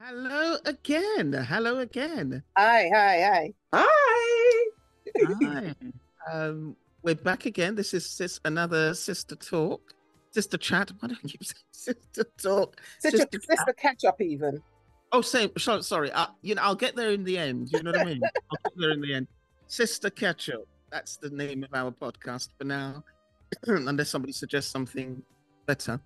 Hello again. Hello again. Hi, hi, hi. Hi. Hi. We're back again. This is another sister talk, sister chat. Why don't you say sister talk? Sister, Sister chat. sister catch up even. Oh, same. Sorry. I'll get there in the end. You know what I mean? I'll get there in the end. Sister catch up. That's the name of our podcast for now, unless somebody suggests something better.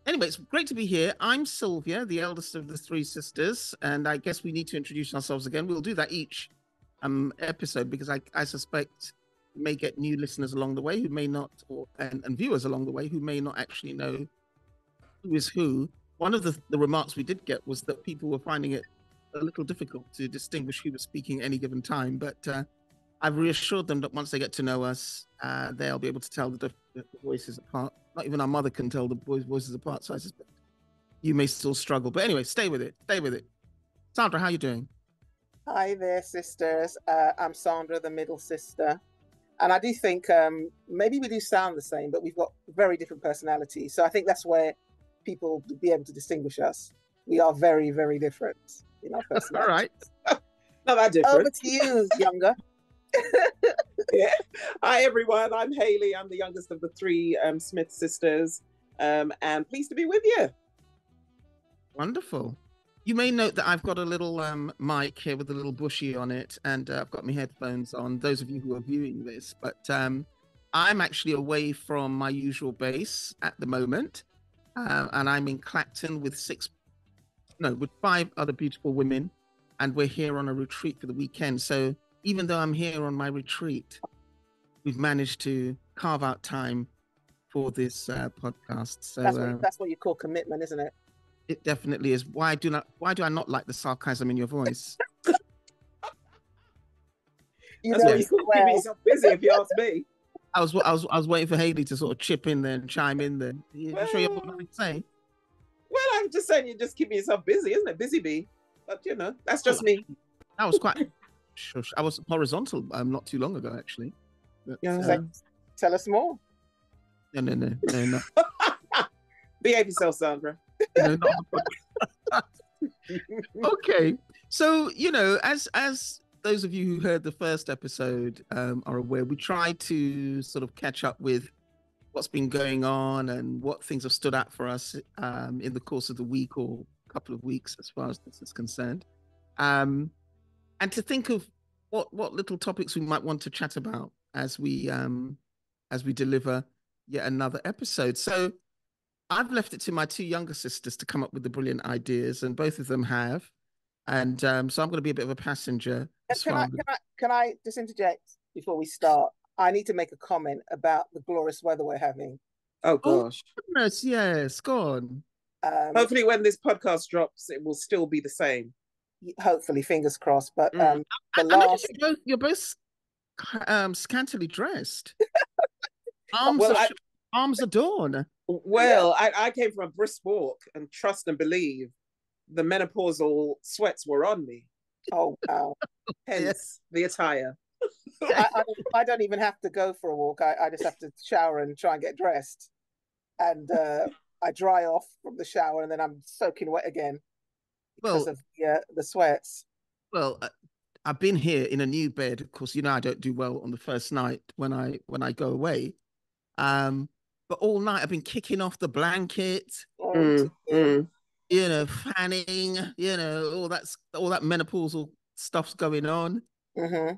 Anyway, it's great to be here. I'm Sylvia, the eldest of the three sisters, and I guess we need to introduce ourselves again. We'll do that each episode because I suspect we may get new listeners along the way who may not, and viewers along the way who may not actually know who is who. One of the remarks we did get was that people were finding it a little difficult to distinguish who was speaking at any given time, but I've reassured them that once they get to know us, they'll be able to tell the voices apart. Not even our mother can tell the voices apart, so I suspect you may still struggle. But anyway, stay with it. Stay with it. Sandra, how are you doing? Hi there, sisters. I'm Sandra, the middle sister. And I do think maybe we do sound the same, but we've got very different personalities. So I think that's where people will be able to distinguish us. We are very, very different in our personalities. All right. Not that different. Over to you, younger. Yeah. Hi, everyone. I'm Hayley. I'm the youngest of the three Smith sisters. And pleased to be with you. Wonderful. You may note that I've got a little mic here with a little bushy on it, and I've got my headphones on, those of you who are viewing this. But I'm actually away from my usual base at the moment, and I'm in Clacton with with 5 other beautiful women, and we're here on a retreat for the weekend. So even though I'm here on my retreat, we've managed to carve out time for this podcast. So that's what you call commitment, isn't it? It definitely is. Why do I not like the sarcasm in your voice? You know, you could keep yourself busy if you ask me. I was waiting for Hayley to sort of chip in there and chime in there. You sure you have nothing to say? Well, I'm just saying you're just keeping yourself busy, isn't it? Busy bee. But you know, that's just me. That was quite shush. I was horizontal not too long ago, actually. But, tell us more. No. Behave yourself, Sandra. No, not okay. So, as those of you who heard the first episode are aware, we tried to sort of catch up with what's been going on and what things have stood out for us in the course of the week or couple of weeks, as far as this is concerned, and to think of what little topics we might want to chat about as we deliver yet another episode. So I've left it to my 2 younger sisters to come up with the brilliant ideas, and both of them have. And so I'm going to be a bit of a passenger. Can I just interject before we start? I need to make a comment about the glorious weather we're having. Oh, gosh. Oh, goodness, yes, go on. Hopefully when this podcast drops, it will still be the same. Hopefully, fingers crossed. But you're both scantily dressed. Arms adorn. Well, yeah. I came from a brisk walk, and trust and believe, the menopausal sweats were on me. Oh, wow. Hence the attire. I don't even have to go for a walk. I just have to shower and try and get dressed. And I dry off from the shower, and then I'm soaking wet again because of the sweats. Well, I've been here in a new bed. Of course, I don't do well on the first night when I go away. But all night I've been kicking off the blanket, fanning, all that menopausal stuff's going on. Mm-hmm.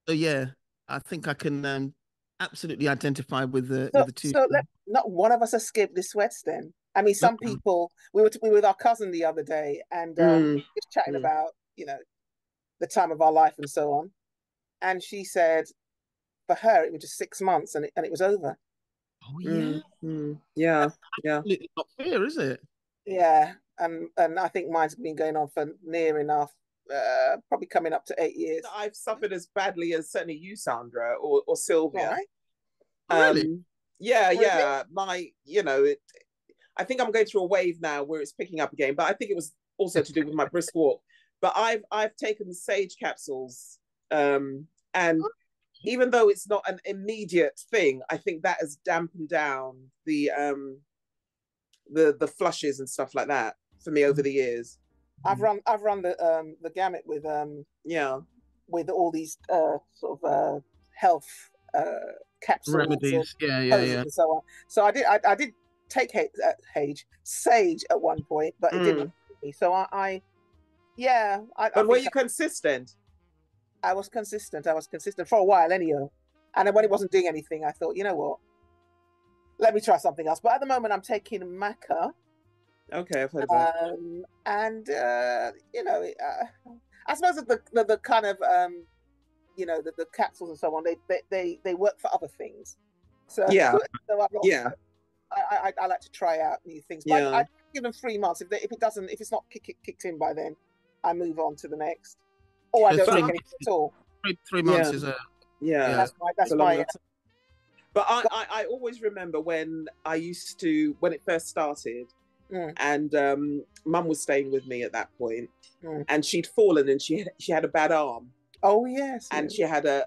So yeah, I think I can absolutely identify with the two. So not one of us has skipped the sweats then. I mean, some people. We were with our cousin the other day, and just chatting about the time of our life and so on. And she said, for her, it was just 6 months, and it was over. Oh yeah, yeah. It's not fair, is it? Yeah, and I think mine's been going on for near enough, probably coming up to 8 years. I've suffered as badly as certainly you, Sandra, or Sylvia. Right. Really? Yeah. I think I'm going through a wave now where it's picking up again, but I think it was also to do with my brisk walk. But I've taken sage capsules, and even though it's not an immediate thing, I think that has dampened down the flushes and stuff like that. for me over the years. I've run the gamut with Yeah. with all these sort of health capsules Remedies. and Yeah. poses and so on. So I did take sage at one point, but it didn't. So But were you consistent? I was consistent. I was consistent for a while anyhow. And then when it wasn't doing anything, I thought, you know what? Let me try something else. But at the moment, I'm taking maca. Okay, I've heard of that. And you know, I suppose that the kind of you know, the capsules and so on, they work for other things. So Yeah. so I've got, Yeah. I like to try out new things. But I give them 3 months. If it's not kicked in by then, I move on to the next. Or I don't take anything at all. 3 months is a that's my But I always remember when I used to, when it first started, and Mum was staying with me at that point, and she'd fallen and she had a bad arm. Oh yes. And she had a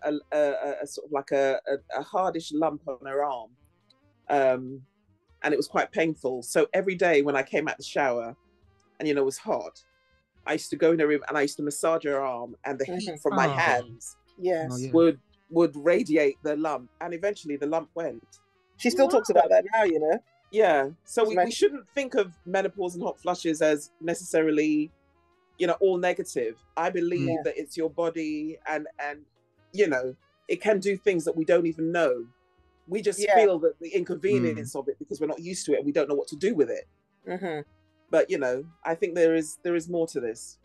sort of like a hardish lump on her arm, and it was quite painful. So every day when I came out the shower, and it was hot, I used to go in her room and I used to massage her arm, and the heat from my hands would radiate the lump, and eventually the lump went. She still talks about that now, you know. Yeah, so we shouldn't think of menopause and hot flushes as necessarily, you know, all negative. I believe that it's your body, and you know, it can do things that we don't even know. We just feel that the inconvenience of it because we're not used to it and we don't know what to do with it. But you know, I think there is more to this.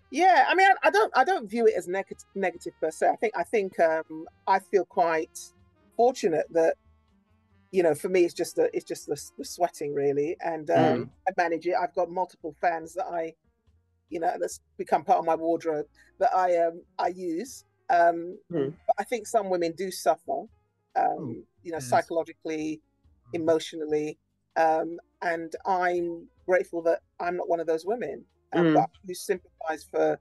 Yeah, I mean, I don't view it as negative per se. I think I feel quite fortunate that, you know, for me it's just the sweating really, and I manage it. I've got multiple fans that that's become part of my wardrobe that I use. But I think some women do suffer, you know, psychologically, emotionally, and I'm grateful that I'm not one of those women. But who sympathize for,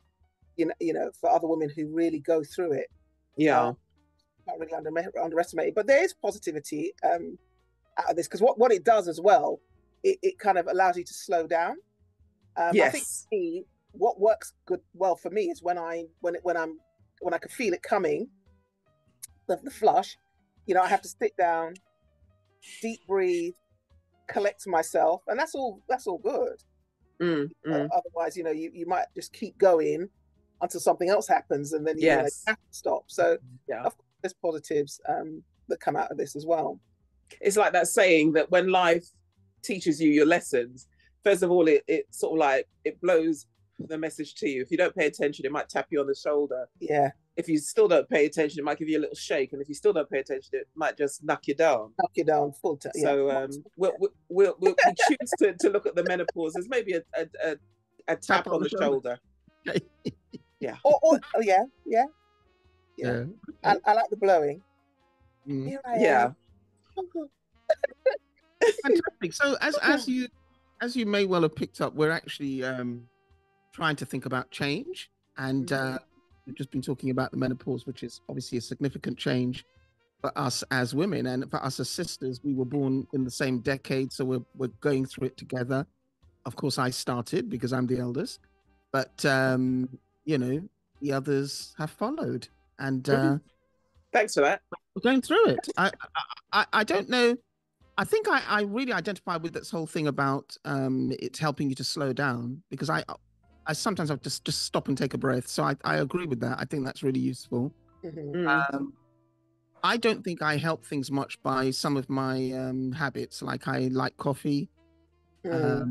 you know, for other women who really go through it. Yeah, not really underestimate it. But there is positivity out of this, because what it does as well, it kind of allows you to slow down. Yes. I think for me, what works well for me is when I can feel it coming, the flush. You know, I have to sit down, deep breathe, collect myself, and that's all good. Otherwise, you know, you might just keep going until something else happens, and then you have to stop. So, of course, there's positives that come out of this as well. It's like that saying that when life teaches you your lessons, first of all, it sort of like it blows the message to you. If you don't pay attention, it might tap you on the shoulder. Yeah. If you still don't pay attention, it might give you a little shake, and if you still don't pay attention, it might just knock you down. Knock you down full time. So we'll choose to look at the menopause as maybe a tap on the shoulder. Yeah. Oh yeah. I like the blowing. Here I am. Fantastic. So as you may well have picked up, we're actually trying to think about change, and we've just been talking about the menopause, which is obviously a significant change for us as women, and for us as sisters. We were born in the same decade, so we're going through it together. Of course, I started because I'm the eldest, but you know, the others have followed, and thanks for that. We're going through it. I don't know. I think I really identify with this whole thing about it's helping you to slow down, because I sometimes have to just stop and take a breath. So I agree with that. I think that's really useful. I don't think I help things much by some of my habits. Like I like coffee. I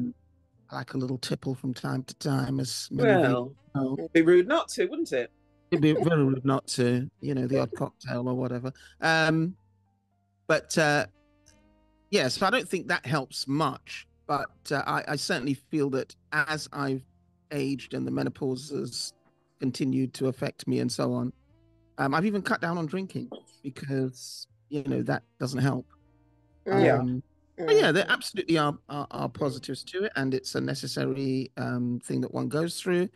like a little tipple from time to time. As many of you know. It'd be rude not to, wouldn't it? It'd be very rude not to. You know, the odd cocktail or whatever. But yes, I don't think that helps much. But I certainly feel that as I've aged and the menopause has continued to affect me and so on, I've even cut down on drinking, because you know that doesn't help. But yeah, there absolutely are positives to it, and it's a necessary thing that one goes through.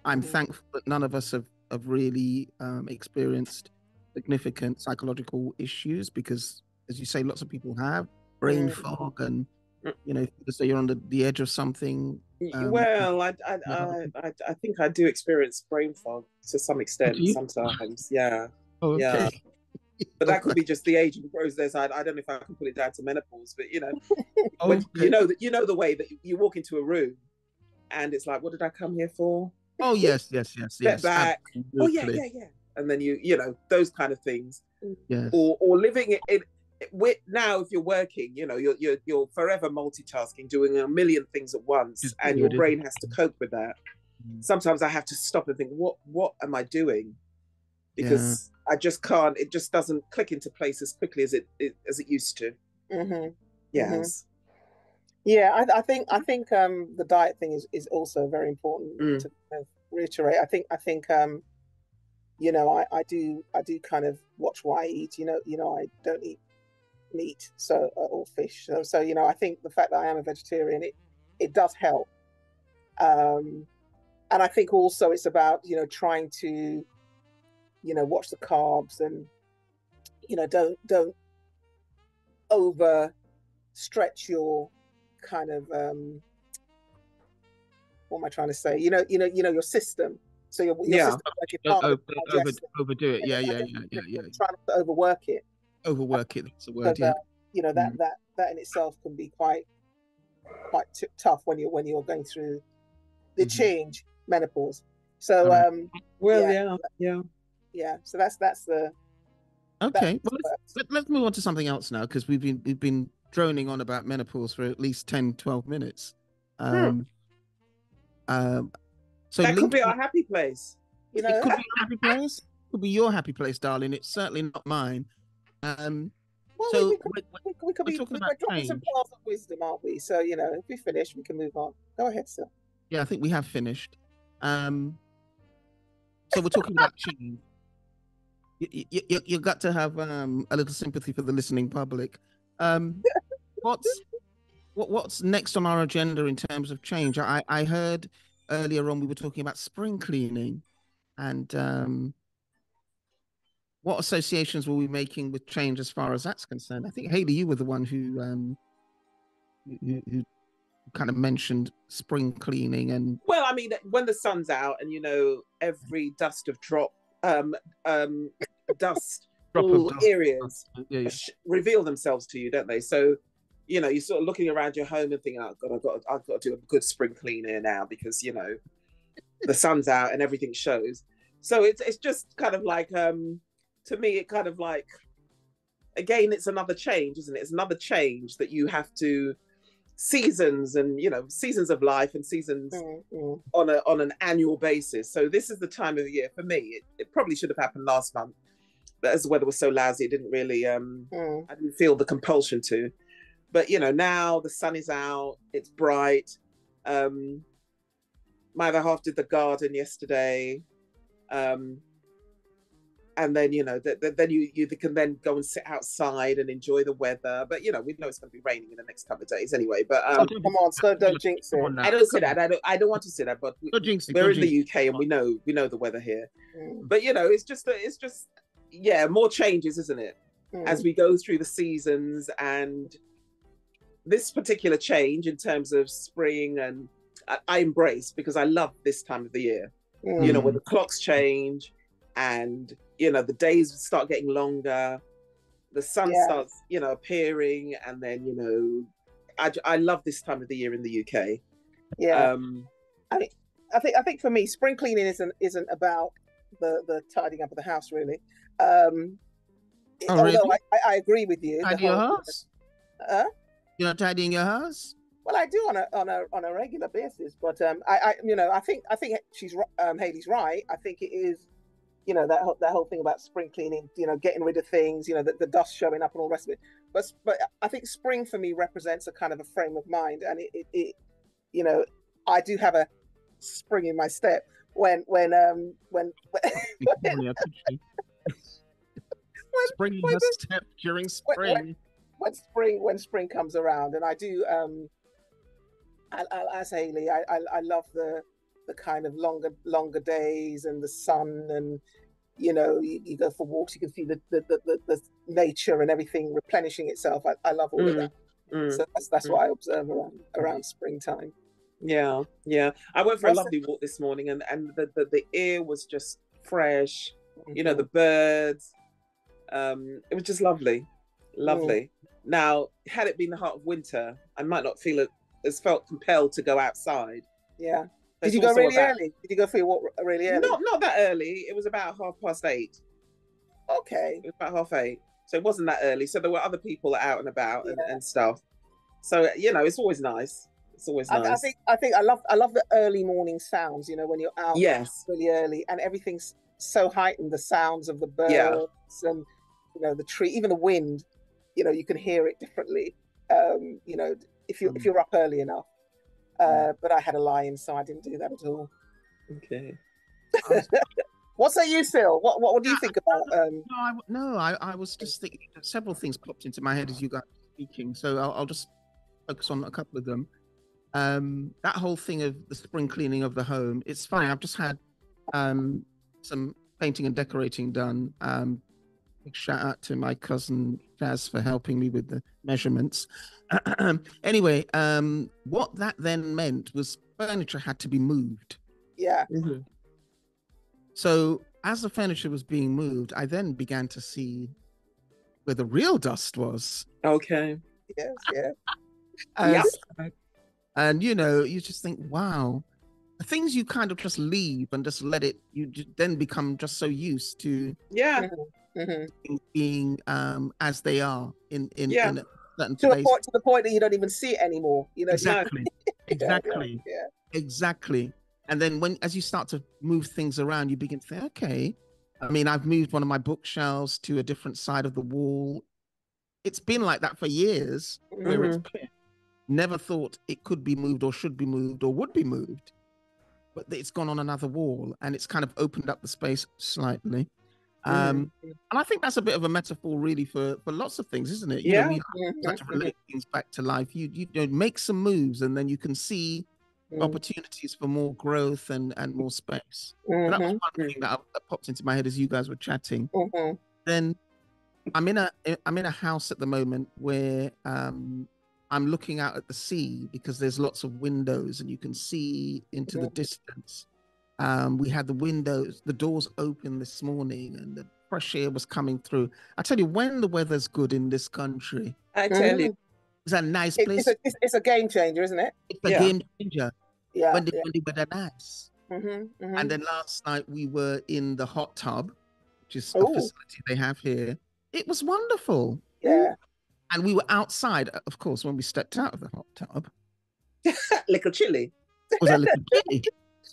I'm thankful that none of us have really experienced significant psychological issues, because, as you say, lots of people have brain fog and You know, so you're on the edge of something. Well, Yeah. I think I do experience brain fog to some Oh, do extent you? sometimes. Yeah, Oh, yeah. okay. But Oh, that could be just the age and process. I don't know if I can put it down to menopause, but when okay. you know the way that you walk into a room and it's like, what did I come here for? Oh, yes, yes, yes, Step yes. back. Oh yeah, Absolutely. yeah, yeah. And then you know those kind of things, Yes. or living in with now if you're working, you're forever multitasking, doing a million things at once, It's and your good, isn't brain has to cope with that. it? Sometimes I have to stop and think, what am I doing? Yeah. Because I just can't. It just doesn't click into place as quickly as it used to. Mm-hmm. Mm-hmm. Yes. Yeah, I think the diet thing is also very important Mm. to kind of reiterate. I do kind of watch what I eat. I don't eat meat or fish. So I think the fact that I am a vegetarian, it does help. Um, and I think also it's about trying to watch the carbs and don't over stretch your kind of what am I trying to say? Your system. So your Yeah. system, like your Don't part of overdo it. Yeah, yeah, yeah, yeah, yeah. try not to overwork it Overwork it. That's the word. because Yeah. that that in itself can be quite tough when you're going through the change menopause. So All right. Well, yeah, yeah. So that's the that's Okay. Well, let's move on to something else now because we've been droning on about menopause for at least 10, 12 minutes. Um, so That could be linking, our happy place. you it know. could be your happy place. Could be your happy place, darling. It's certainly not mine. Well, So we could we're be talking we're about dropping some change. pearls of wisdom, aren't we? So if we finish, we can move on. Go ahead, sir. Yeah, I think we have finished. Um, so we're talking about change. You got to have a little sympathy for the listening public. Um, what's what's next on our agenda in terms of change? I heard earlier on we were talking about spring cleaning, and what associations were we making with change as far as that's concerned? I think Hayley, you were the one who kind of mentioned spring cleaning and Well, I mean, when the sun's out and every dust of drop, dust, drop of all dust. areas Yeah, reveal themselves to you, don't they? So, you're sort of looking around your home and thinking, "Oh God, I've got to do a good spring clean here now because the sun's out and everything shows." So it's just kind of like to me, it kind of like again, it's another change, isn't it? It's another change that you have to seasons and seasons of life and seasons on an annual basis. So this is the time of the year for me. It probably should have happened last month, but as the weather was so lousy, it didn't really I didn't feel the compulsion to. But now the sun is out, it's bright. My other half did the garden yesterday. And then then you can then go and sit outside and enjoy the weather. But we know it's going to be raining in the next couple of days anyway. But Come on, so don't jinx it. I don't say that. I don't want to say that. But we're in the UK and we know the weather here. But it's just more changes, isn't it? As we go through the seasons, and this particular change in terms of spring, and I embrace because I love this time of the year. When the clocks change and the days start getting longer, the sun starts appearing, and then I love this time of the year in the UK. I think for me spring cleaning isn't about the tidying up of the house really. Although really? I agree with you. Tidy your house? You're not tidying your house? Well, I do on a regular basis, but I think she's Hayley's right. I think it is that whole thing about spring cleaning, getting rid of things, the dust showing up and all the rest of it. But I think spring for me represents a kind of a frame of mind, and it I do have a spring in my step when spring in her step during spring. When spring comes around, and I do as Hayley, I love the kind of longer days and the sun, and you go for walks, you can see the nature and everything replenishing itself. I love all of that. Mm. So that's what I observe around springtime. Yeah, yeah. I went for a What's lovely walk this morning, and the air was just fresh. You know, Mhm. the birds. It was just lovely, Mm. lovely. Now, had it been the heart of winter, I might not feel it as felt compelled to go outside. Yeah. But Did it's you go also really about early? Did you go for your walk really early? not that early. It was about 8:30. Okay. It was about 8:30, so it wasn't that early. So there were other people out and about Yeah. and stuff. So it's always nice. It's always I nice. think I love the early morning sounds. You know, when you're out Yes. really early and everything's so heightened. The sounds of the Yeah. birds and the tree, even the wind. You can hear it differently. If you're up early enough. But I had a lie-in, so I didn't do that at all. Okay. What say you, Phil? What do you think about? I was just thinking several things popped into my head as you guys were speaking, so I'll just focus on a couple of them. That whole thing of the spring cleaning of the home, it's funny. I've just had some painting and decorating done. Big shout out to my cousin Jazz for helping me with the measurements. Anyway, what that then meant was furniture had to be moved. Yeah. Mhm. So as the furniture was being moved, I then began to see where the real dust was. Okay. Yes. Yeah. And you just think, wow, the things you kind of just leave and just let it, then become just so used to Yeah. Mm-hmm. things being as they are in Yeah. a certain To place. the point that you don't even see it anymore. Exactly. Yeah. Exactly. And then as you start to move things around, you begin to think, okay. I mean, I've moved one of my bookshelves to a different side of the wall. It's been like that for years, where it's clear. Never thought it could be moved or should be moved or would be moved, but it's gone on another wall and it's kind of opened up the space slightly. And I think that's a bit of a metaphor really for lots of things, isn't it? Yeah. We start to relate things back to life. You make some moves and then you can see opportunities for more growth and more space. So that was one thing that popped into my head as you guys were chatting. Then I'm in a house at the moment where I'm looking out at the sea because there's lots of windows and you can see into the distance. We had the doors open this morning and the fresh air was coming through. I tell you, when the weather's good in this country, I tell you. it's a nice place. It's a game changer, isn't it? It's a game changer. Yeah. When the weather nice. And then last night we were in the hot tub, which is a facility they have here. It was wonderful. Yeah. And we were outside, of course, when we stepped out of the hot tub. Little chilly. It was a little chilly.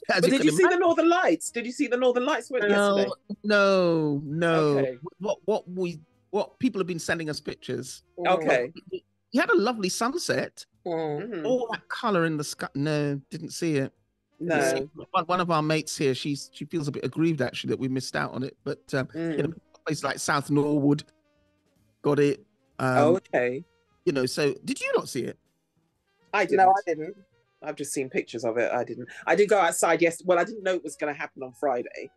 But did you see the Northern Lights? Did you see the Northern Lights yesterday? No. Okay. What people have been sending us pictures. Okay. You had a lovely sunset. All that color in the sky. No, didn't see it. No. One of our mates here, she feels a bit aggrieved actually that we missed out on it. But places like South Norwood got it. Okay. So did you not see it? I didn't. No, I didn't. I've just seen pictures of it. I didn't. I did go outside yesterday. Well, I didn't know it was going to happen on Friday.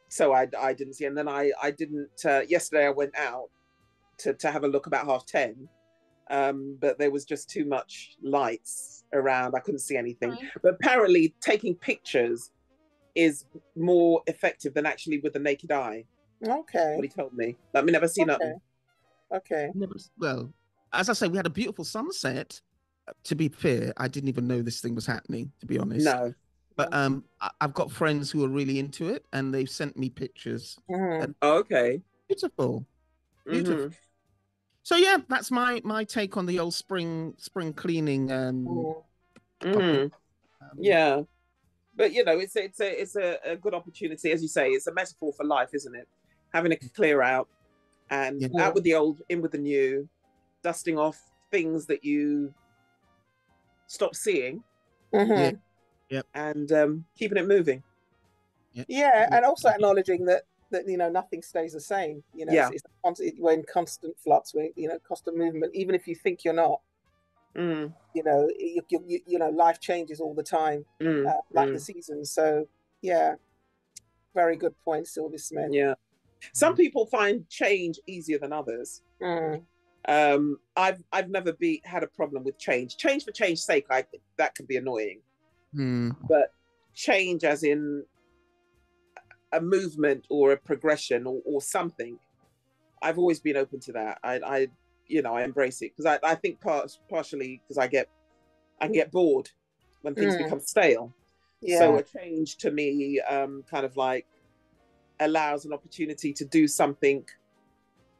So I didn't see. And then I didn't. Yesterday I went out to have a look about 10:30. But there was just too much lights around. I couldn't see anything. But apparently taking pictures is more effective than actually with the naked eye. Okay. What he told me. Let me never see nothing. Okay. Well, as I say, we had a beautiful sunset. To be fair, I didn't even know this thing was happening, to be honest. No. But I've got friends who are really into it and they've sent me pictures. Okay. Beautiful. So yeah, that's my take on the old spring cleaning. Yeah, but it's a good opportunity, as you say. It's a metaphor for life, isn't it? Having to clear out and out with the old, in with the new, dusting off things that you stop seeing, and keeping it moving. Yeah, and also acknowledging that nothing stays the same. We're in constant flux. We're constant movement. Even if you think you're not, life changes all the time, like the seasons. So yeah, very good point, Sylvia Smith. Yeah, some people find change easier than others. I've never had a problem with change. Change for change's sake, that can be annoying. But change as in a movement or a progression or something, I've always been open to that. I embrace it because I think partially because I can get bored when things become stale. Yeah. So a change to me kind of like allows an opportunity to do something.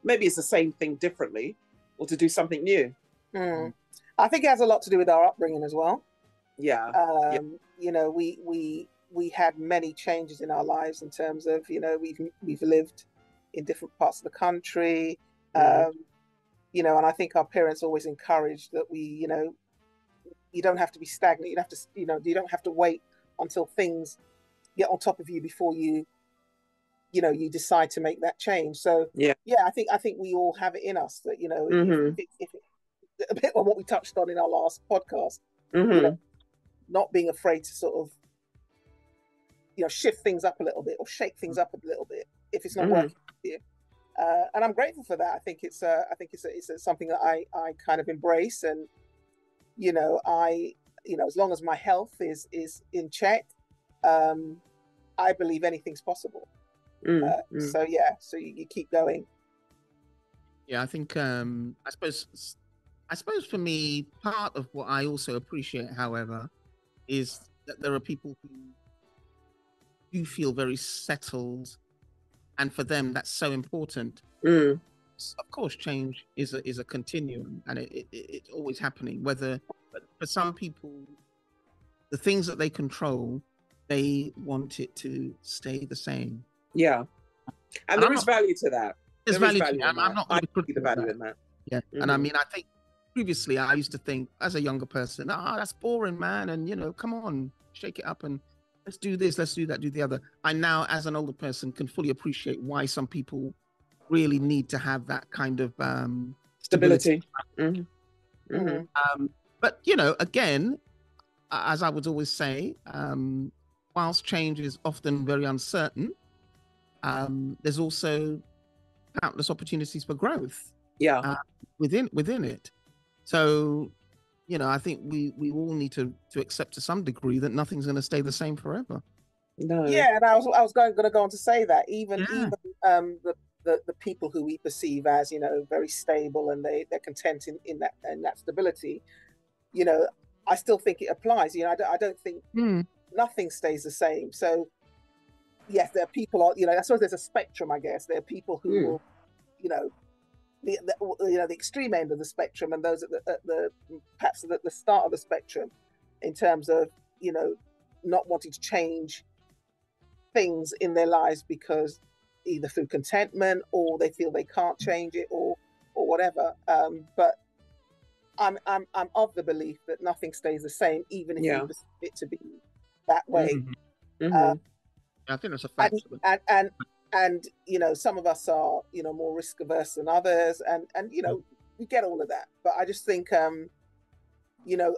Maybe it's the same thing differently, or to do something new. I think it has a lot to do with our upbringing as well. Yeah. You know, we had many changes in our lives in terms of, you know, we've lived in different parts of the country, you know, and I think our parents always encouraged that we, you know, you don't have to be stagnant. You have to, you know, you don't have to wait until things get on top of you before you know, you decide to make that change. So yeah, I think we all have it in us that, you know, if a bit on what we touched on in our last podcast, you know, not being afraid to sort of, you know, shift things up a little bit or shake things up a little bit if it's not working for you. And I'm grateful for that. I think it's something that I kind of embrace, and you know, as long as my health is in check, I believe anything's possible. So yeah, so you keep going. Yeah, I think I suppose for me, part of what I also appreciate, however, is that there are people who do feel very settled, and for them that's so important. Of course, change is a continuum, and it's always happening. But for some people, the things that they control, they want it to stay the same. Yeah, and there is value to that. There's value to that. I'm not going to see the value in that. Yeah, and I mean, I think previously I used to think as a younger person, that's boring, man, and you know, come on, shake it up and let's do this, let's do that, do the other. I now, as an older person, can fully appreciate why some people really need to have that kind of stability. But you know, again, as I would always say, whilst change is often very uncertain, there's also countless opportunities for growth. Yeah, within it. So, you know, I think we all need to accept to some degree that nothing's going to stay the same forever. No. Yeah, and I was going to go on to say that even the people who we perceive as, you know, very stable and they're content in that stability, you know, I still think it applies. You know, I don't think nothing stays the same. So yes, there are people, you know, I suppose there's a spectrum. I guess there are people who will, you know, the extreme end of the spectrum, and those at the perhaps at the start of the spectrum, in terms of, you know, not wanting to change things in their lives because either through contentment or they feel they can't change it or whatever. But I'm of the belief that nothing stays the same, even if you perceive it to be that way. I think that's a fact. And you know, some of us are, you know, more risk averse than others, and you know, we get all of that. But I just think, you know,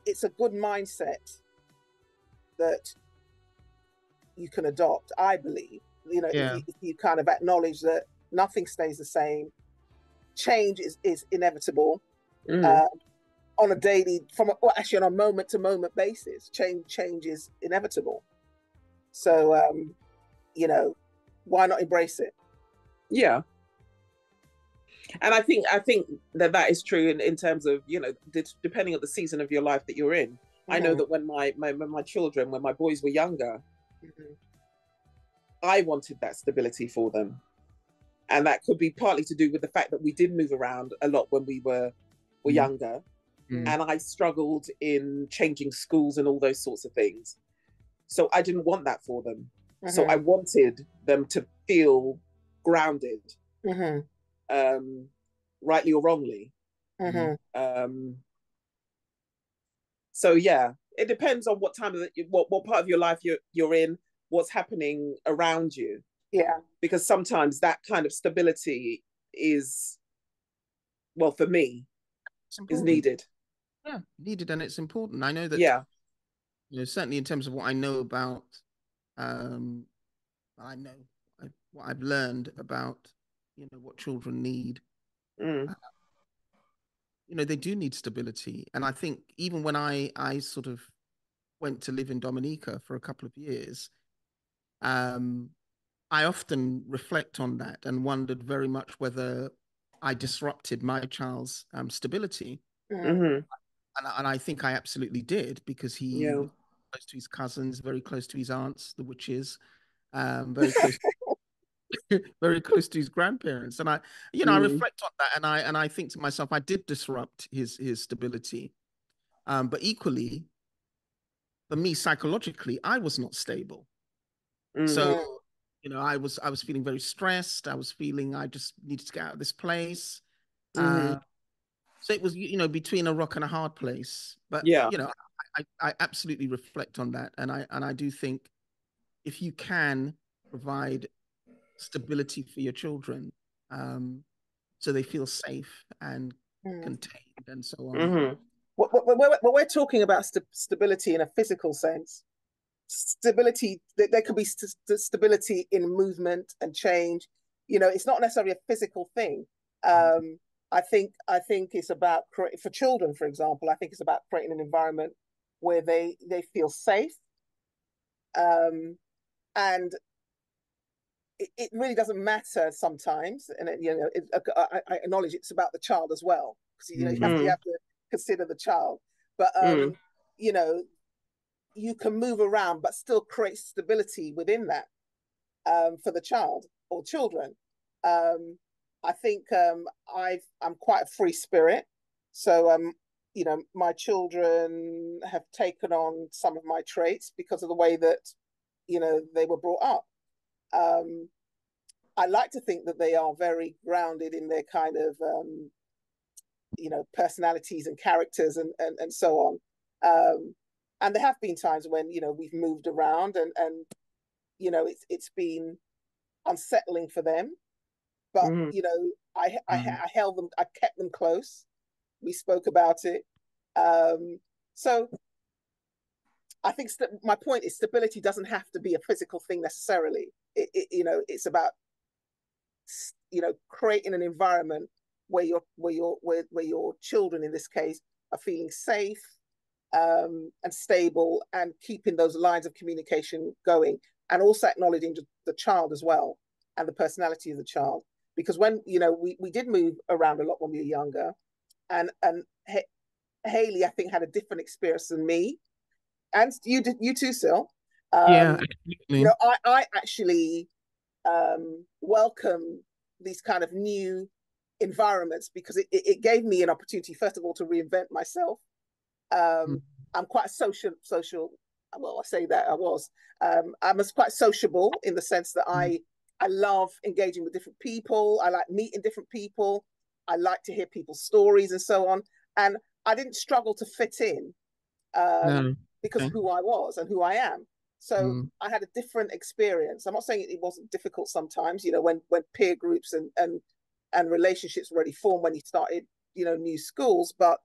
it's a good mindset that you can adopt. I believe, you know, if you kind of acknowledge that nothing stays the same, change is inevitable on a daily, actually on a moment to moment basis. Change is inevitable. So, you know, why not embrace it? Yeah. And I think that is true in terms of, you know, depending on the season of your life that you're in. I know that when my children, when my boys were younger, I wanted that stability for them. And that could be partly to do with the fact that we did move around a lot when we were younger. And I struggled in changing schools and all those sorts of things. So I didn't want that for them. So I wanted them to feel grounded, rightly or wrongly. So yeah, it depends on what time of what part of your life you're in, what's happening around you. Yeah, because sometimes that kind of stability is, well, for me, is needed. Yeah, needed, and it's important. I know that. Yeah, you know, certainly in terms of what I know about, what I've learned about, you know, what children need. they do need stability. And I think even when I sort of went to live in Dominica for a couple of years, um, I often reflect on that and wondered very much whether I disrupted my child's stability. Mm-hmm. And I think I absolutely did, because he Yeah. was close to his cousins, very close to his aunts, the witches, very close, very close to his grandparents. And I Mm. reflect on that, and I think to myself, I did disrupt his stability. But equally, for me, psychologically, I was not stable. Mm. So, I was feeling very stressed. I was feeling I just needed to get out of this place. Mm-hmm. So it was, between a rock and a hard place. But, Yeah. I absolutely reflect on that. And I do think if you can provide stability for your children, so they feel safe and contained and so on. Mm-hmm. We're talking about stability in a physical sense. Stability, there could be stability in movement and change. It's not necessarily a physical thing. I think it's about for children, for example. I think it's about creating an environment where they feel safe, and it really doesn't matter sometimes. And I acknowledge it's about the child as well, because you have to consider the child. But you know, you can move around, but still create stability within that, for the child or children. I think I'm quite a free spirit, so my children have taken on some of my traits because of the way that they were brought up. I like to think that they are very grounded in their kind of personalities and characters and so on. And there have been times when we've moved around and it's been unsettling for them, but I held them, I kept them close. We spoke about it. So I think my point is stability doesn't have to be a physical thing necessarily. It's about creating an environment where your children in this case are feeling safe, and stable, and keeping those lines of communication going, and also acknowledging the child as well and the personality of the child. Because when we did move around a lot when we were younger, and Haley I think had a different experience than me, and you too, Sil. Yeah, absolutely. I actually welcome these kind of new environments because it gave me an opportunity, first of all, to reinvent myself. I'm quite social. Well, I say that I was. I'm quite sociable in the sense that I love engaging with different people. I like meeting different people. I like to hear people's stories and so on. And I didn't struggle to fit in, because of who I was and who I am. So I had a different experience. I'm not saying it wasn't difficult sometimes, when peer groups and relationships were already formed when you started, new schools. But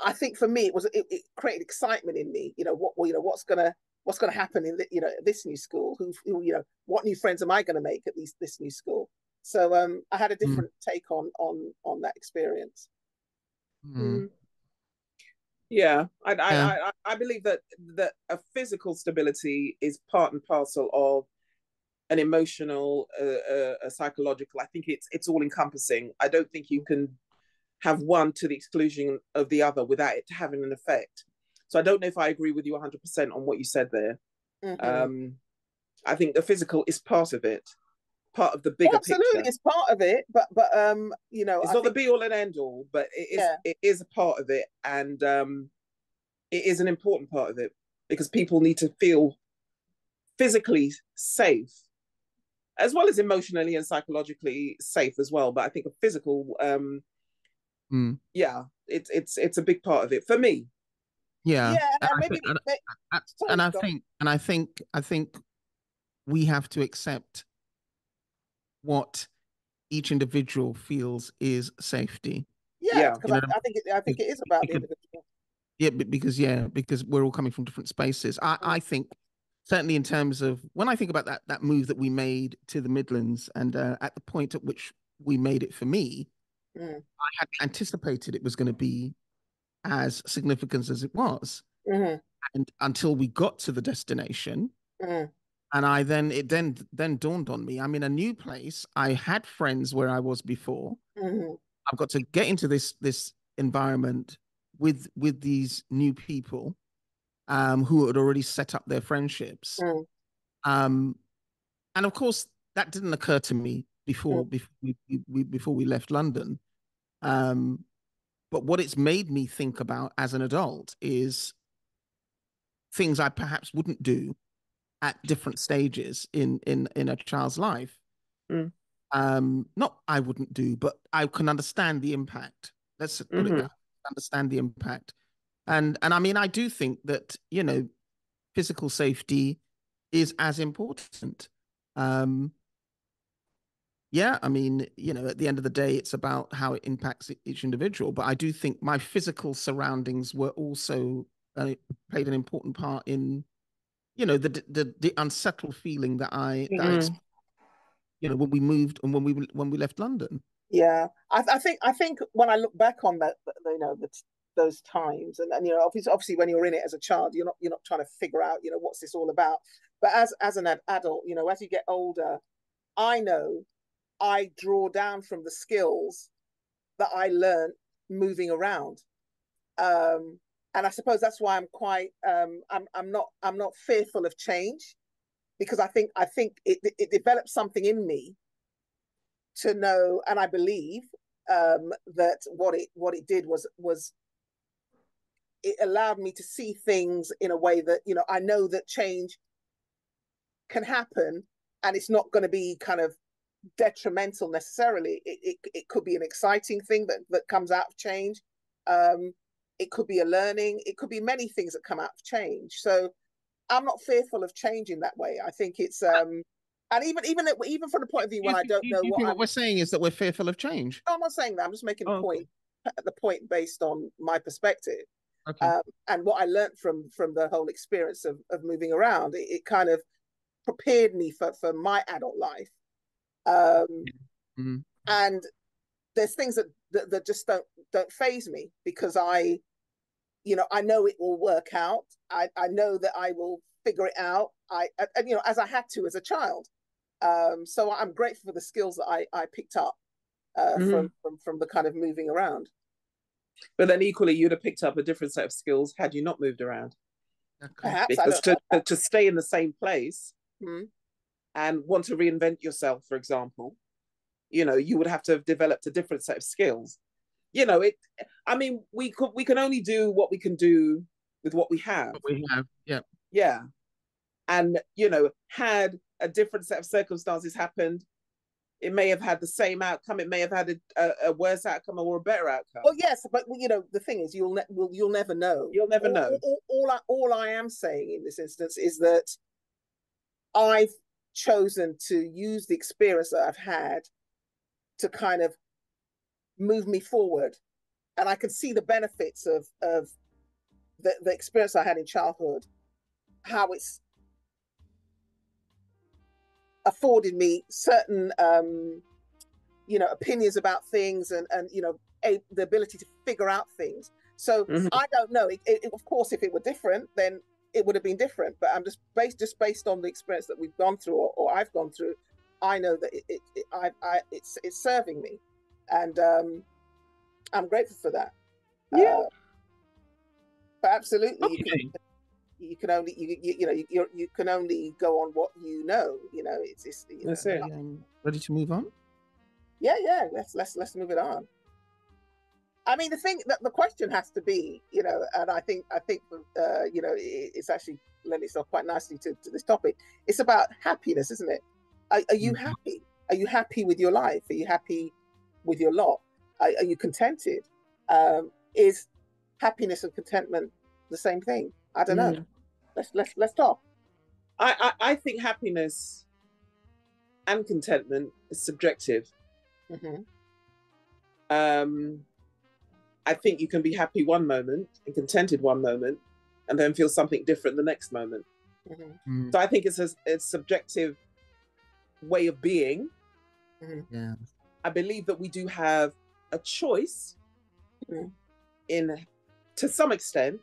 I think for me, it created excitement in me. What's gonna happen in this new school? What new friends am I going to make at this new school? So I had a different take on that experience. Yeah, I believe that a physical stability is part and parcel of an emotional, a psychological. I think it's all encompassing. I don't think you can have one to the exclusion of the other without it having an effect. So I don't know if I agree with you 100% on what you said there. I think the physical is part of it, part of the bigger absolutely picture. It's part of it, but it's not the be all and end all, but it is a part of it, and it is an important part of it, because people need to feel physically safe as well as emotionally and psychologically safe as well. But I think a physical, it's a big part of it for me. Yeah, and I think we have to accept what each individual feels is safety. Yeah, because I think it is about the individual. Yeah, because we're all coming from different spaces. I think certainly in terms of when I think about that move that we made to the Midlands, and at the point at which we made it for me, Mm. I hadn't anticipated it was going to be as significant as it was. Mm-hmm. And until we got to the destination, Mm. and it then dawned on me, I'm in a new place. I had friends where I was before. Mm-hmm. I've got to get into this environment with these new people who had already set up their friendships. Mm. Um, and of course, that didn't occur to me Mm. before we left London. Um, but what it's made me think about as an adult is things I perhaps wouldn't do at different stages in a child's life. Mm. Not I wouldn't do, but I can understand the impact. Let's put it Mm-hmm. that. Understand the impact, and I mean, I do think that physical safety is as important. Um, yeah, I mean, at the end of the day, it's about how it impacts each individual. But I do think my physical surroundings were also played an important part in, the unsettled feeling that I Mm. when we moved and when we left London. Yeah, I think when I look back on that, those times, and obviously when you're in it as a child, you're not trying to figure out, what's this all about. But as an adult, as you get older, I know I draw down from the skills that I learned moving around. Um, and I suppose that's why I'm quite I'm not fearful of change, because I think it develops something in me to know, and I believe that what it did was it allowed me to see things in a way that I know that change can happen, and it's not going to be kind of detrimental necessarily. It could be an exciting thing that comes out of change. Um, it could be a learning. It could be many things that come out of change. So I'm not fearful of change in that way. I think it's and even from the point of view when I don't know You what think what I'm. we're saying is that we're fearful of change? No, I'm not saying that. I'm just making a Oh, point. The point based on my perspective, okay. and what I learned from the whole experience of moving around. It kind of prepared me for my adult life. Mm-hmm. And there's things that just don't phase me, because I know it will work out. I know that I will figure it out. As I had to as a child. So I'm grateful for the skills that I picked up Mm-hmm. from the kind of moving around. But then equally, you'd have picked up a different set of skills had you not moved around. Okay. Perhaps I Because don't know. to stay in the same place Hmm. and want to reinvent yourself, for example, you would have to have developed a different set of skills. I mean, we can only do what we can do with what we have. What we have, yeah. Yeah. And had a different set of circumstances happened, it may have had the same outcome. It may have had a worse outcome or a better outcome. Oh yes, but the thing is, you'll never know. You'll never know. All I am saying in this instance is that I've chosen to use the experience that I've had to kind of move me forward, and I can see the benefits of the experience I had in childhood, how it's afforded me certain opinions about things, and the ability to figure out things. So Mhm. I don't know. Of course, if it were different, then it would have been different. But I'm just based on the experience that we've gone through, or I've gone through. I know that it's serving me, and I'm grateful for that. Yeah. But absolutely, Okay. you can only you can only go on what you know. That's it. Ready to move on? Yeah. Let's move it on. I mean, the question has to be, and I think it's actually lent itself quite nicely to this topic. It's about happiness, isn't it? Are you happy? Are you happy with your life? Are you happy with your lot? Are you contented? Is happiness and contentment the same thing? I don't know. Let's talk. I think happiness and contentment is subjective. Mm-hmm. I think you can be happy one moment and contented one moment, and then feel something different the next moment. Mm-hmm. So I think it's a subjective way of being. Mm-hmm. Yeah. I believe that we do have a choice Mm. to some extent,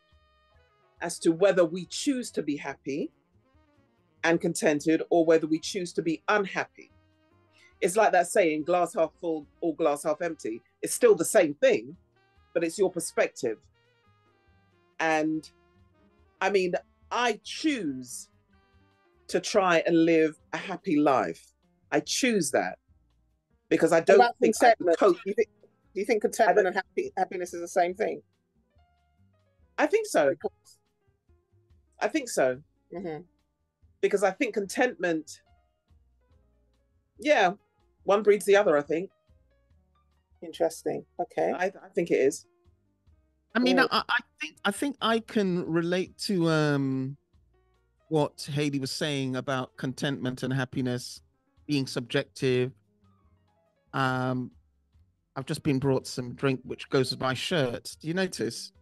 as to whether we choose to be happy and contented or whether we choose to be unhappy. It's like that saying, glass half full or glass half empty. It's still the same thing, but it's your perspective. And I mean, I choose to try and live a happy life. I choose that because I don't think I can contentment. cope. Do you think contentment and happiness is the same thing? I think so. I think so. Mm-hmm. Because I think contentment, yeah, one breeds the other, I think. Interesting. Okay. I think it is. I mean, Cool. I think I can relate to what Hayley was saying about contentment and happiness being subjective. I've just been brought some drink which goes with my shirt. Do you notice?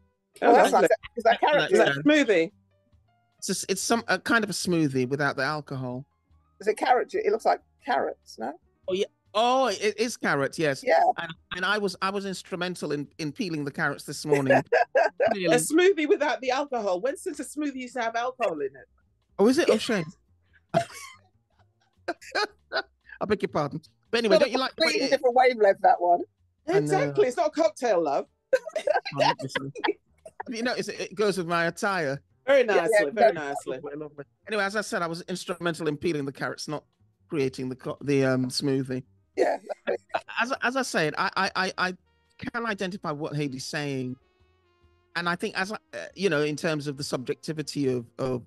Oh, that's lovely. nice. Is that carrot Is juice? that smoothie? It's some a kind of a smoothie without the alcohol. Is it carrot juice? It looks like carrots, no? Oh, it is carrot, yes. Yeah. And I was instrumental in peeling the carrots this morning. A Clearly. smoothie without the alcohol. When since a smoothie used to have alcohol in it? Oh, is it? Oh, shame. I beg your pardon. But anyway, don't you like? Completely different wavelength, that one. Exactly. It's not a cocktail, love. You know, it goes with my attire. Very nicely, yeah, very no. nicely. Anyway, as I said, I was instrumental in peeling the carrots, not creating the smoothie. Yeah. As I said, I can identify what Hayley's saying, and I think in terms of the subjectivity of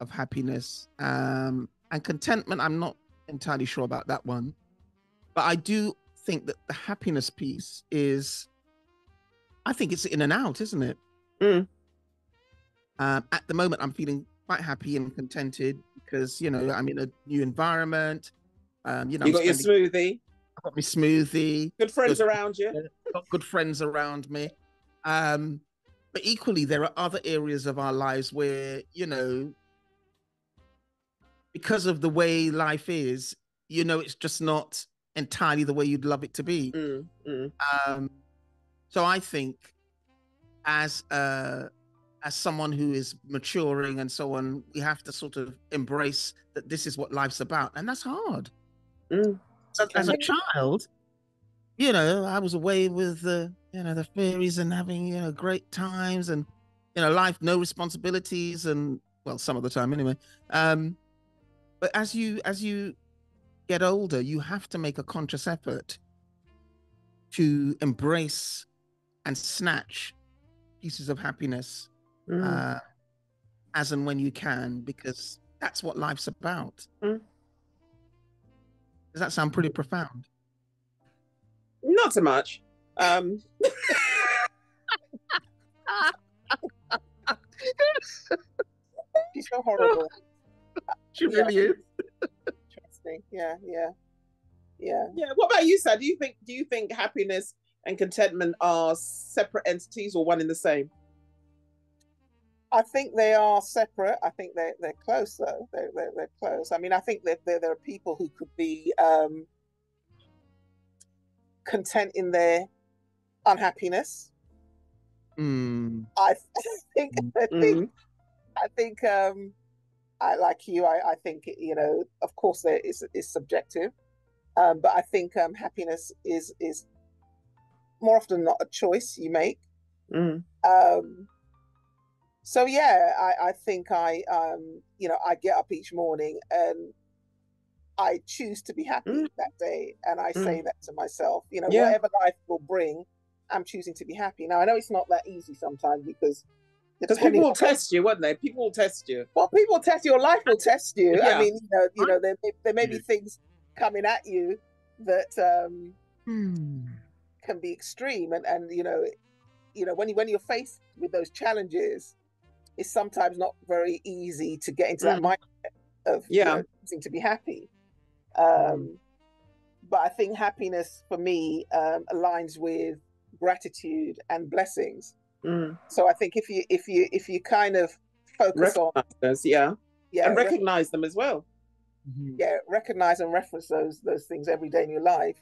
happiness and contentment, I'm not entirely sure about that one, but I do think that the happiness piece is, I think it's in and out, isn't it? Mm. At the moment, I'm feeling quite happy and contented because I'm in a new environment. You got your smoothie. I got my smoothie. Good friends around you. Got good friends around me. But equally, there are other areas of our lives where, because of the way life is, it's just not entirely the way you'd love it to be. So I think as someone who is maturing and so on, we have to sort of embrace that this is what life's about. And that's hard. So as a child, I was away with the fairies and having, great times and, life, no responsibilities and, well, some of the time anyway. But as you get older, you have to make a conscious effort to embrace and snatch pieces of happiness as and when you can, because that's what life's about. Does that sound pretty profound? Not so much. She's so horrible. She really is. Interesting. Yeah. What about you, Sad? Do you think happiness and contentment are separate entities or one in the same? I think they are separate. I think they're close though. They're close. I mean, I think that there are people who could be content in their unhappiness. I think I like you. I think of course there is subjective, but I think happiness is more often not a choice you make. So yeah, I think I get up each morning and I choose to be happy that day, and I say that to myself. Whatever life will bring, I'm choosing to be happy. Now I know it's not that easy sometimes because people will test you, won't they? People will test you. Well, people will test you. Your life will test you. Yeah. I mean, there may be things coming at you that can be extreme, and when you're faced with those challenges, it's sometimes not very easy to get into that mindset of choosing to be happy. But I think happiness for me aligns with gratitude and blessings. So I think if you kind of focus on those, and recognize them as well. Recognize and reference those things every day in your life,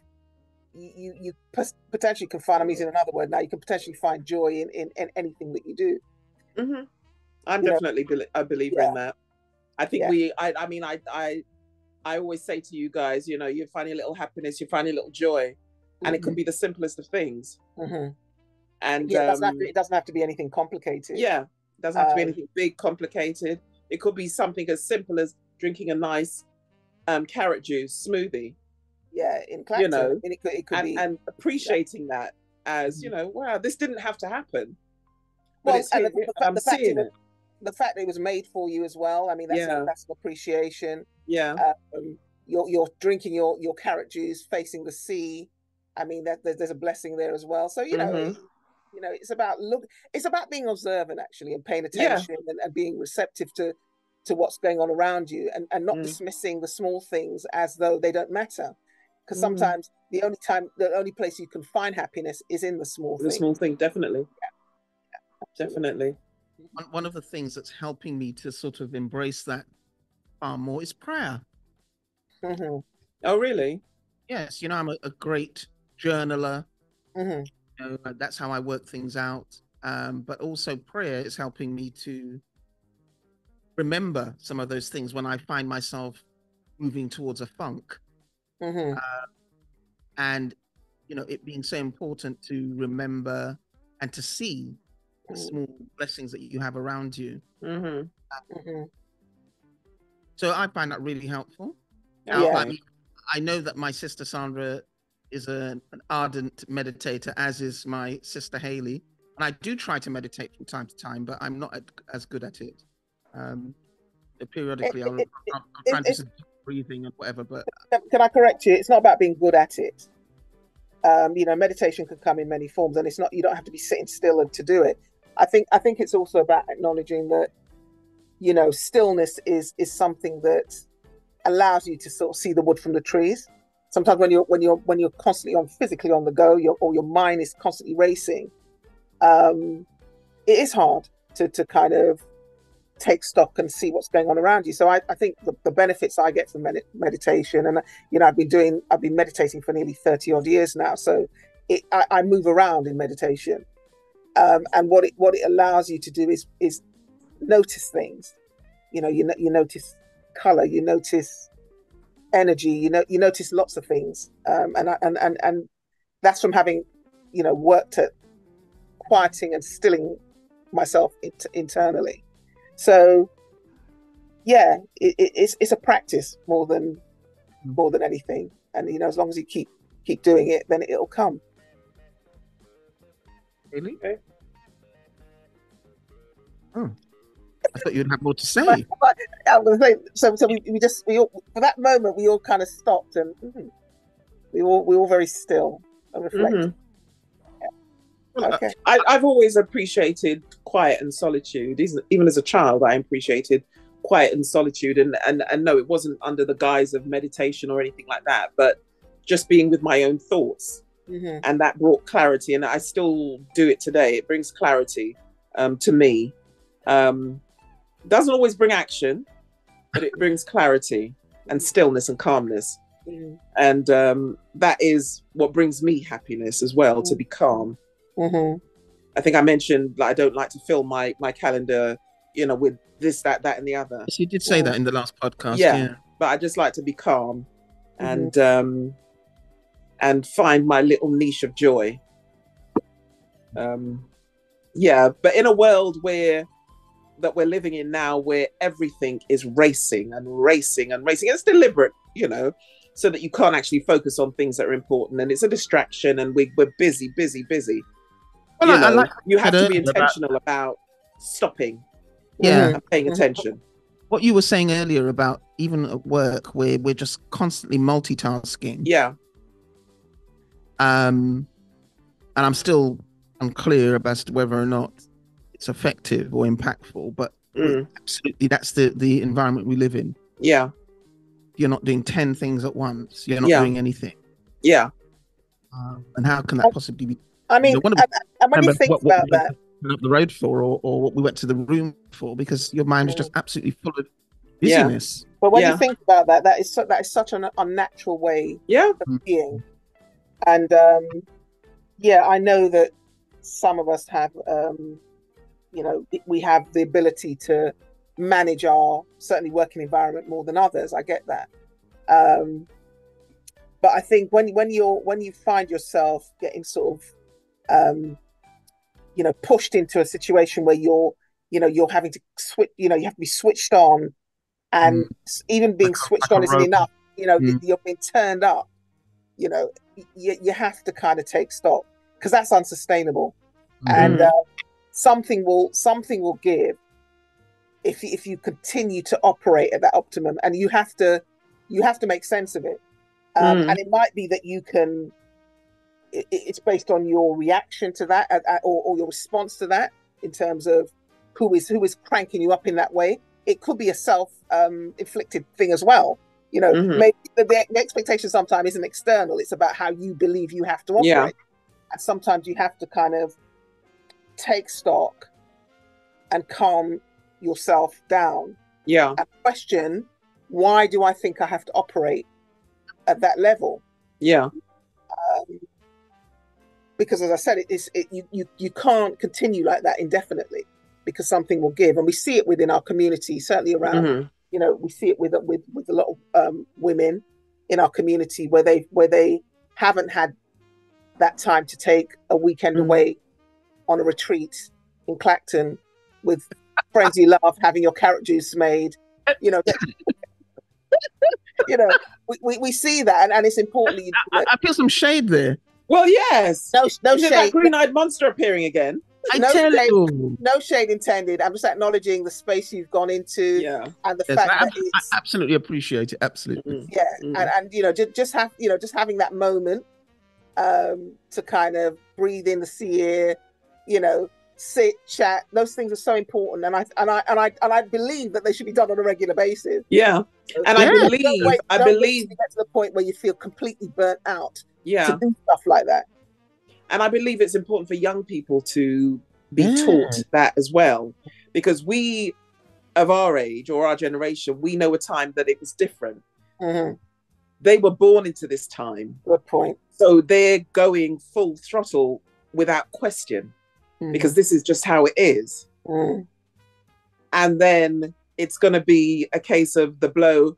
potentially can find, I'm using another word now, you can potentially find joy in anything that you do. Mm-hmm. I'm You know, definitely a believer yeah. in that. I think Yeah. I mean, I always say to you guys, you know, you find a little happiness, you find a little joy, and it could be the simplest of things. Mm-hmm. And Yeah, it doesn't have to be anything complicated. yeah, it doesn't have to be anything big, complicated. It could be something as simple as drinking a nice carrot juice smoothie. Yeah, in Clacton, you know, I mean, it could be, and appreciating that as, you know, wow, this didn't have to happen, but well, it's here, I'm seeing it. The fact that it was made for you as well. I mean, that's an appreciation. Yeah. You're drinking your carrot juice facing the sea. I mean, that there's a blessing there as well. So you know, it's about it's about being observant actually, and paying attention, and being receptive to what's going on around you, and not dismissing the small things as though they don't matter. Because sometimes the only place you can find happiness is in the small thing. The small thing, definitely. Yeah, definitely. One of the things that's helping me to sort of embrace that far more is prayer. Mm-hmm. Oh, really? Yes, you know, I'm a great journaler. Mm-hmm. You know, that's how I work things out. But also prayer is helping me to remember some of those things when I find myself moving towards a funk. Mm-hmm. And, you know, it being so important to remember and to see the small blessings that you have around you. So I find that really helpful. Now, I know that my sister Sandra is an ardent meditator, as is my sister Haley. And I do try to meditate from time to time, but I'm not as good at it. Periodically, I'll try and do some breathing and whatever. But can I correct you? It's not about being good at it. You know, meditation can come in many forms, and it's not, you don't have to be sitting still to do it. I think it's also about acknowledging that, you know, stillness is something that allows you to sort of see the wood from the trees. Sometimes when you're constantly physically on the go, or your mind is constantly racing, it is hard to kind of take stock and see what's going on around you. So I think the benefits I get from meditation, and you know, I've been meditating for nearly 30 odd years now. So I move around in meditation, and what it allows you to do is notice things. You know, you notice color, you notice energy, you notice lots of things, and that's from having, you know, worked at quieting and stilling myself internally. So yeah, it's a practice more than anything, and you know, as long as you keep doing it, then it'll come. Really? Oh, I thought you'd have more to say. I was saying, so we all, for that moment, we all kind of stopped, and we all very still and reflected. Okay. I've always appreciated quiet and solitude. Even as a child, I appreciated quiet and solitude. And no, it wasn't under the guise of meditation or anything like that, but just being with my own thoughts. And that brought clarity. And I still do it today. It brings clarity to me. Doesn't always bring action, but it brings clarity and stillness and calmness. And that is what brings me happiness as well, to be calm. I think I mentioned, like, I don't like to fill my calendar, you know, with this, that, and the other. Yes, you did say that in the last podcast. Yeah, but I just like to be calm and find my little niche of joy. Yeah, but in a world that we're living in now, where everything is racing and racing and racing, it's deliberate, you know, so that you can't actually focus on things that are important, and it's a distraction, and we're busy. Well, you have to be intentional about stopping, and paying attention. What you were saying earlier about even at work, where we're just constantly multitasking. Yeah. And I'm still unclear as to whether or not it's effective or impactful, but absolutely, that's the environment we live in. Yeah. You're not doing 10 things at once. You're not doing anything. Yeah. And how can that possibly be? I mean, and when you think about that, up the road for, or what we went to the room for, because your mind is just absolutely full of busyness. But when you think about that, that is such an unnatural way of being. And yeah, I know that some of us have, you know, we have the ability to manage our certainly working environment more than others. I get that. But I think when you find yourself getting sort of, you know, pushed into a situation where you're having to switch, you know, you have to be switched on, and even being switched on isn't enough. You know, you're being turned up. You know, you have to kind of take stock, because that's unsustainable, and something will give if you continue to operate at that optimum, and you have to make sense of it. And it might be that you can. It's based on your reaction to that, or your response to that, in terms of who is cranking you up in that way. It could be a self-inflicted thing as well. You know, maybe the expectation sometimes isn't external. It's about how you believe you have to operate. Yeah. And sometimes you have to kind of take stock and calm yourself down. Yeah. And question, why do I think I have to operate at that level? Yeah. Because as I said, you can't continue like that indefinitely, because something will give. And we see it within our community, certainly around, you know, we see it with a lot of women in our community where they haven't had that time to take a weekend away on a retreat in Clacton with friends you love, having your carrot juice made, you know. You know, we see that, and it's important. I feel some shade there. Well, yes. No shade. That green-eyed monster appearing again. No shade intended. I'm just acknowledging the space you've gone into, and the fact that I absolutely appreciate it. Absolutely, and you know, just having that moment to kind of breathe in the sea air, you know, sit, chat. Those things are so important, and I believe that they should be done on a regular basis. Yeah, and I believe to get to the point where you feel completely burnt out. Yeah, to do stuff like that. And I believe it's important for young people to be taught that as well, because we, of our age or our generation, we know a time that it was different. They were born into this time. Good point. So they're going full throttle without question, because this is just how it is. And then it's going to be a case of the blow,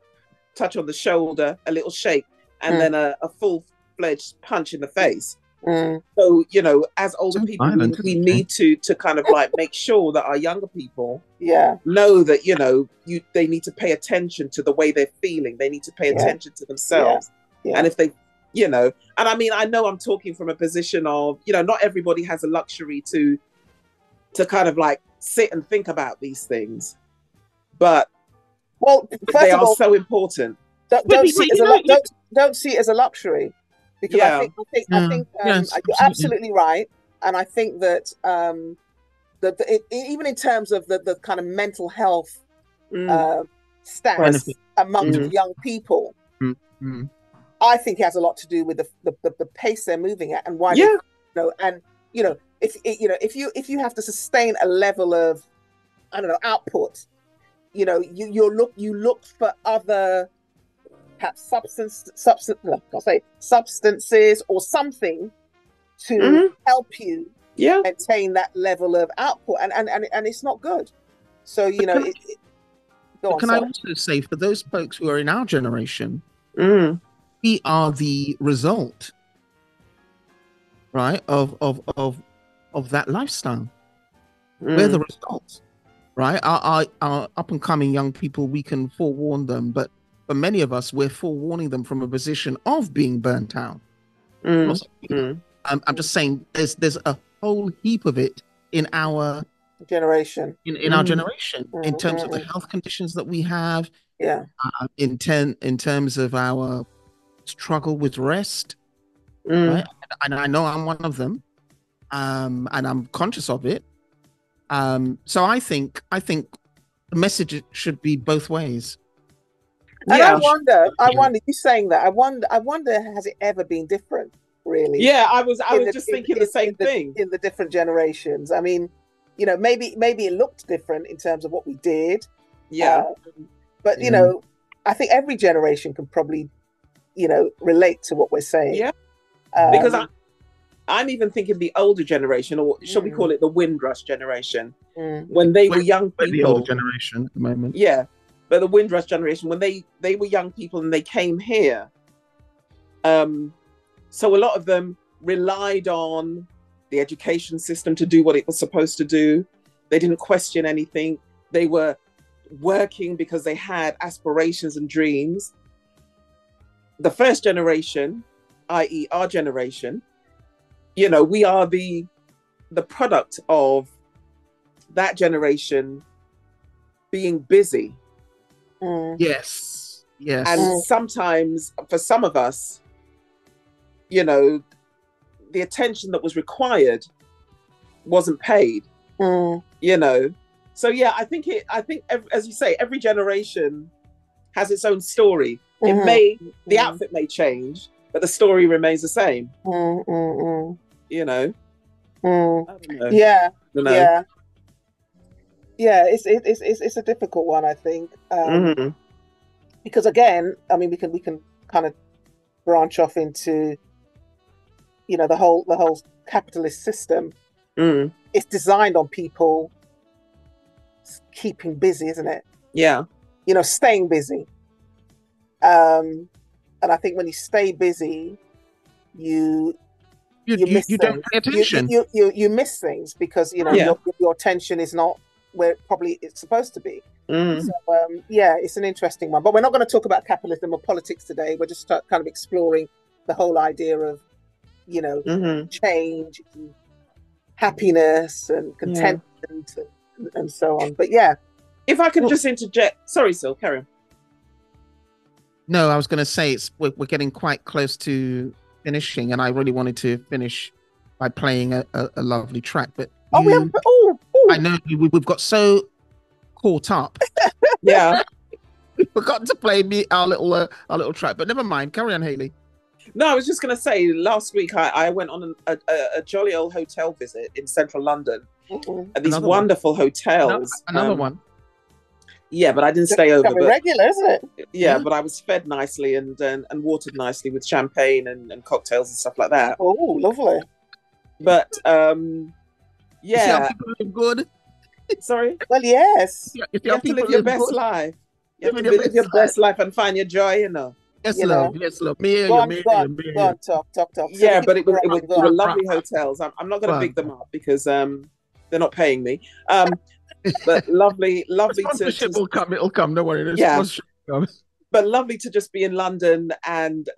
touch on the shoulder, a little shake, and then a full-fledged punch in the face. So, you know, as older people, we need to kind of like make sure that our younger people know that, you know, they need to pay attention to the way they're feeling. They need to pay attention to themselves. And if they, you know, and I mean, I know I'm talking from a position of, you know, not everybody has a luxury to kind of like sit and think about these things, but they are so important. Don't see it as a luxury. Because I think you're absolutely right, and I think that even in terms of the kind of mental health stats amongst young people, I think it has a lot to do with the pace they're moving at, and why they, you know, and you know, if you have to sustain a level of, I don't know, output, you know, you look for other, perhaps substances or something to help you maintain that level of output, and it's not good. So, you know, I also say, for those folks who are in our generation, we are the result, right, of that lifestyle. We're the result, right? Our up and coming young people, we can forewarn them, but for many of us, we're forewarning them from a position of being burnt out. I'm just saying, there's a whole heap of it in our generation. In our generation, in terms of the health conditions that we have. In terms of our struggle with rest. Right? And I know I'm one of them, and I'm conscious of it. So I think the message should be both ways. And I wonder, you saying that, I wonder, has it ever been different, really? Yeah, I was just thinking the same thing. In the different generations. I mean, you know, maybe it looked different in terms of what we did. But, you know, I think every generation can probably, you know, relate to what we're saying. Because I'm even thinking the older generation, or shall we call it the Windrush generation, when they were young people. The older generation at the moment. Yeah, but the Windrush generation, when they were young people and they came here, so a lot of them relied on the education system to do what it was supposed to do. They didn't question anything. They were working because they had aspirations and dreams. The first generation, i.e. our generation, you know, we are the product of that generation being busy. Yes. And sometimes for some of us, you know, the attention that was required wasn't paid, you know. So yeah, I think as you say, every generation has its own story. The outfit may change, but the story remains the same. You know. I don't know. Yeah. You know. Yeah. It's a difficult one, I think. Because again, I mean, we can kind of branch off into, you know, the whole capitalist system. It's designed on people keeping busy, isn't it? Yeah. You know, staying busy. And I think when you stay busy, you miss you don't pay attention. You miss things because, you know, your attention is not where probably it's supposed to be. So yeah, it's an interesting one. But we're not going to talk about capitalism or politics today. We're just kind of exploring the whole idea of, you know, change, and happiness, and contentment, and so on. But yeah, if I can just interject. Sorry, Sil, carry on. No, I was going to say we're getting quite close to finishing, and I really wanted to finish by playing a lovely track. But I know we've got so caught up. Yeah, we forgot to play our little track. But never mind. Carry on, Hayley. No, I was just going to say, last week I went on a jolly old hotel visit in central London, and these wonderful hotels. Another one. Yeah, but I didn't stay over. But, regular, isn't it? Yeah, but I was fed nicely and watered nicely with champagne and cocktails and stuff like that. Oh, lovely. But yeah, You see how people live good. Sorry. Well, yes. You have to live your best life. You have to live your best life and find your joy. You know. Yes, love. Yes, love. Go on, talk. Yeah, but it were lovely hotels. I'm not going to big them up because they're not paying me. But lovely sponsorship will come. It'll come. Don't worry. Yeah. But lovely to just be in London and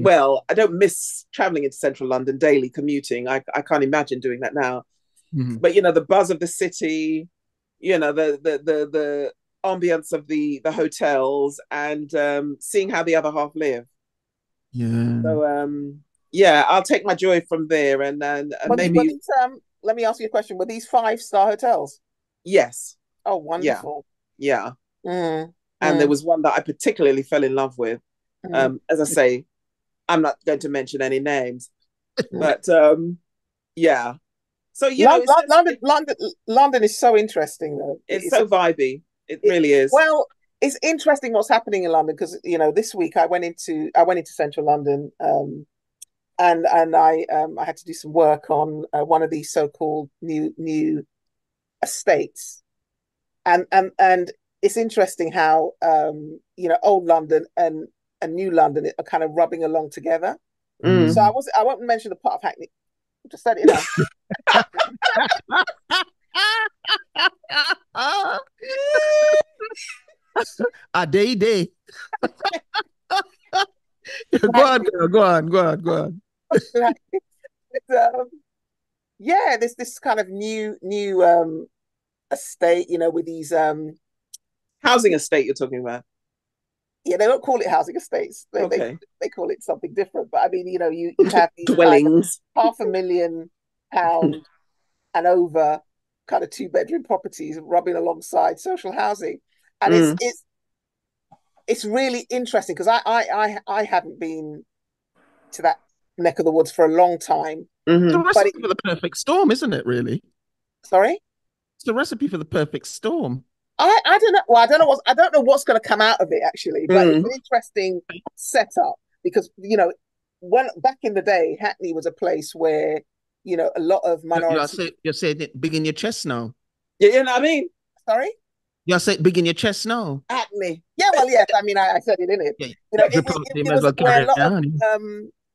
well, I don't miss traveling into central London daily, commuting. I can't imagine doing that now. But you know, the buzz of the city, you know, the ambience of the hotels, and seeing how the other half live. Yeah. So yeah, I'll take my joy from there, and maybe. Let me ask you a question. Were these 5-star hotels? Yes. Oh, wonderful. Yeah. And there was one that I particularly fell in love with. As I say, I'm not going to mention any names, but yeah. So you know, London is so interesting, though. It's so vibey. It really is. Well, it's interesting what's happening in London because, you know, this week I went into central London. And I had to do some work on one of these so-called new estates, and it's interesting how you know, old London and new London are kind of rubbing along together. So I won't mention the part of Hackney. I just said it. A day. Go on. Yeah, this kind of new estate, you know, with these housing estate you're talking about. Yeah, they don't call it housing estates. They call it something different. But I mean, you know, you have these dwellings, kind of £500,000 and over kind of 2-bedroom properties rubbing alongside social housing, and it's really interesting because I haven't been to that neck of the woods for a long time. It's the recipe for the perfect storm, isn't it? Really? Sorry, it's the recipe for the perfect storm. I don't know. Well, I don't know what's going to come out of it actually, but it's an interesting setup because, you know, when back in the day, Hackney was a place where, you know, a lot of minorities. You're saying it big in your chest now. Yeah, you know what I mean? Sorry? You're saying big in your chest now. Hackney. Yeah, well, yes. I mean, I said it in it. Yeah, You know, it was well where a lot on. of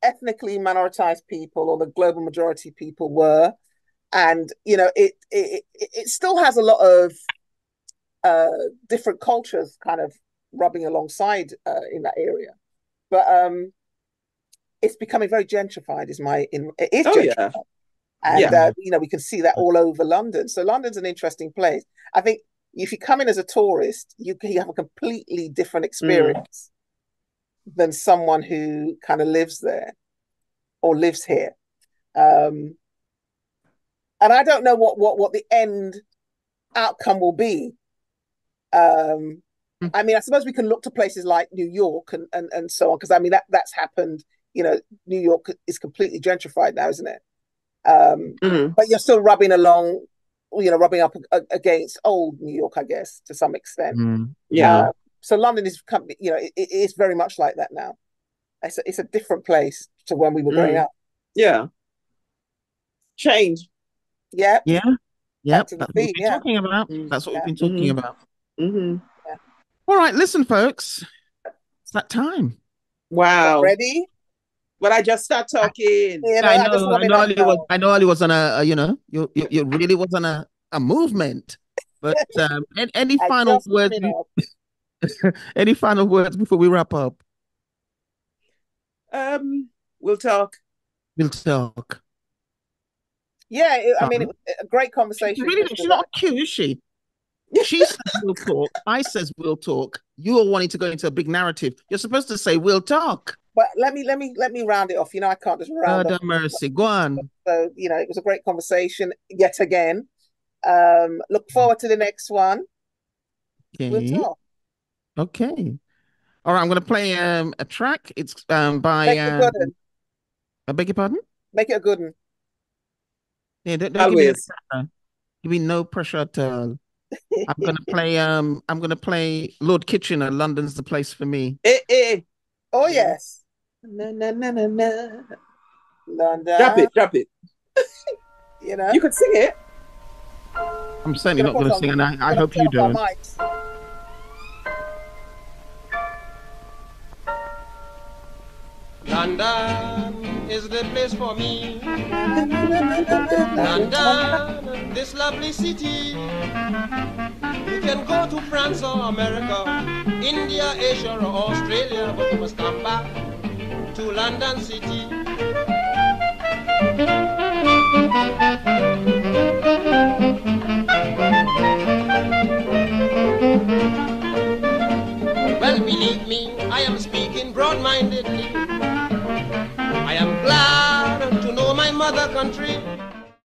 ethnically minoritized people, or the global majority people, were, and you know, it still has a lot of different cultures kind of rubbing alongside in that area, but it's becoming very gentrified. It is gentrified. Yeah. And you know, we can see that all over London. So London's an interesting place. I think if you come in as a tourist, you have a completely different experience than someone who kind of lives there or lives here. And I don't know what the end outcome will be. I mean, I suppose we can look to places like New York and so on, because I mean that's happened. You know, New York is completely gentrified now, isn't it? But you're still rubbing up against old New York, I guess, to some extent. So London is, you know, it is very much like that now. It's a different place to when we were growing up. Yeah. Change. Yeah. Yeah. Yeah. That's what we've been talking about. That's what we've been talking about. Yeah. All right, listen, folks. It's that time. Wow. Ready? When I just start talking. I know Ali was on a you know, you really was on a movement. But any final words? Any final words before we wrap up? We'll talk. We'll talk. Yeah, I mean, it was a great conversation. She's not cute, is she? She says we'll talk. I says we'll talk. You are wanting to go into a big narrative. You're supposed to say we'll talk. But let me round it off. You know, I can't just round off. Mercy, go on. So, you know, it was a great conversation yet again. Look forward to the next one. Okay. We'll talk. Okay. All right, I'm gonna play a track. It's by I beg your pardon? Make it a good one. Yeah, don't give me no pressure at all. I'm gonna play Lord Kitchener, London's the Place for Me. Oh yes. Na, na, na, na, na. London. Drop it. You know, you could sing it. I'm certainly not gonna sing, and I hope you don't. London is the place for me. London, this lovely city. You can go to France or America, India, Asia or Australia, but you must come back to London City. Well, believe me, I am speaking broad-mindedly. I am glad to know my mother country.